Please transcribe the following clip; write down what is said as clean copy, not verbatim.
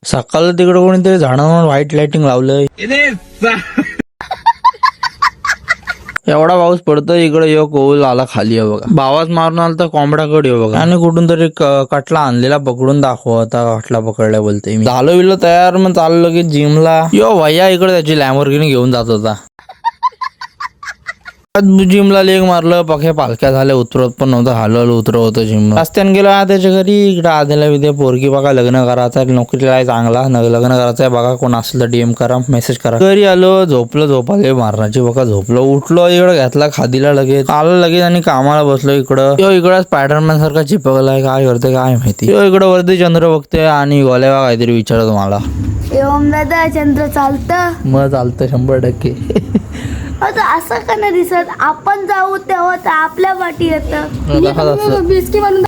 सकाळ तिकडे कोणीतरी झाडांवर व्हाईट लाइटिंग लावलंय. एवढा पाऊस पडतोय इकडे यो कोल आला खाली आहे बघा. भावाच मारून आला तर कोंबड्याकडे येऊ बघा. आणि कुठून तरी कटला आणलेला पकडून दाखव. आता कटला पकडला बोलतोय मी. झालो बिलो तयार मग चाललो की जिमला. यो भैया इकडे त्याची लॅम्बोर्गिनी घेऊन जात होता. जिमला लेग मारलं पखे पालख्या झाल्या उतरत पण नव्हतं. हलवलं उतरव होतं जिमला. रस्त्याने गेलो त्याच्या घरी. इकडे आधीला विद्या पोरगी बघा लग्न करायचं नोकरीला आहे चांगला लग्न करायचंय बघा. कोण असलं तर DM करा मेसेज करा. घरी आलो झोपलो झोपाले मारण्याची बघा झोपलो. उठलो इकडं घेतला खादीला लगेच आलं लगेच आणि कामाला बसलो. इकडं इकडं स्पायडरमॅन सारखा चिपकलाय काय करते काय माहिती. इकडं वरती चंद्र बघते आणि गोल्या काहीतरी विचारतो मला. ओम दादा चंद्र चालतं मग चालतं 100%. असं का नाही दिसत. आपण जाऊ तेव्हा तर आपल्या वाटी येतं. बिस्की बनवून